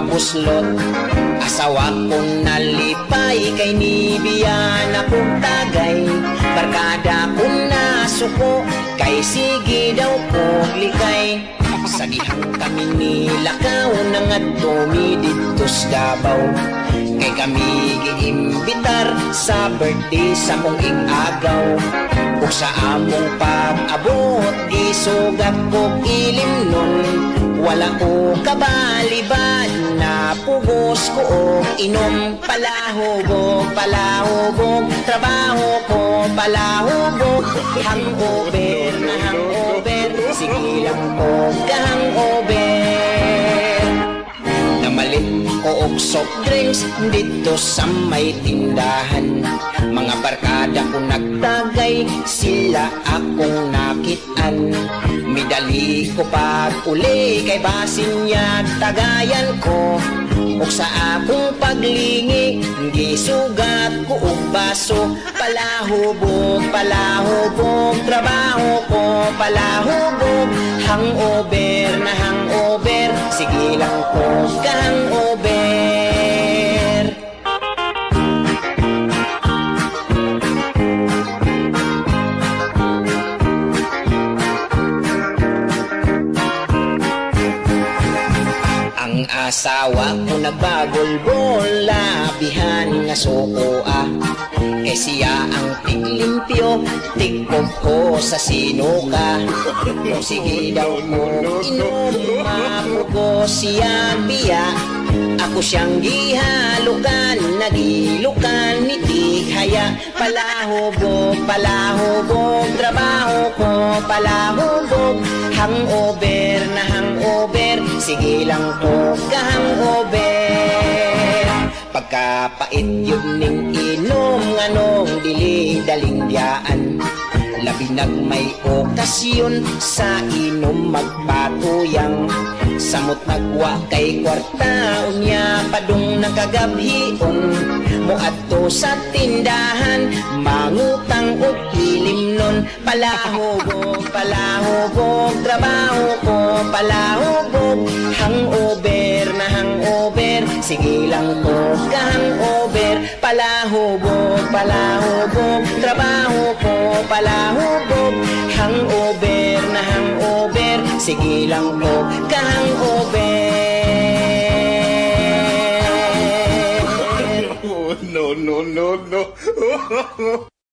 mabuslot. Asawa kong nalipay kay nibiyan akong tagay. Barkada kong nasuko kay sige daw kong likay. Sa dihang kami nilakaw nang at tumiditos Davao. Kay kami giimbitar sa birthday sa kong igagaw. Ug sa among pag-abot gisugat ko ilim nun. Wala ko kabalibad na pugos ko og inom. Palahubog, palahubog, trabaho ko palahubog. Hangover na hangover, sige lang ko kahangover. Namalit ko og soft drinks dito sa may tindahan. Mga barkada ko nagtagay, sila akong nakitaan. Midali ko pag uli kay basin niya tagayan ko. Ug sa akong paglingi gisugat ko og baso. Palahubog, palahubog, trabaho ko palahubog. Hangover na hangover, sige lang ko kahangover. Ang asawa ko nagbagol-bol, labihan nga suko kay siya ang tiglimpyo, tigpog ko sa sinuka. Kung sige daw ko inom, mapugo siya biya. Ako siyang gihalukan, nagilukan ni Tihaya. Palahubog, palahubog, trabaho ko palahubog. Hangover na hangover, sige lang ko kahangover. Pagkapait yun ning inom, nganong dili dalindyaan. Labi nagmay okasyon sa inom magpatuyang. Samot nagwa kay kwarta, unya padung nakagabhion. Muadto sa tindahan, mangutang o ilim nun. Palahubog, palahubog, trabaho ko palahubog. Hangover na hangover, sige lang ko kahangover. Palahubog, palahubog, trabaho ko palahubog. Hangover na hangover, sige lang ko kahangover. No, no, no, no.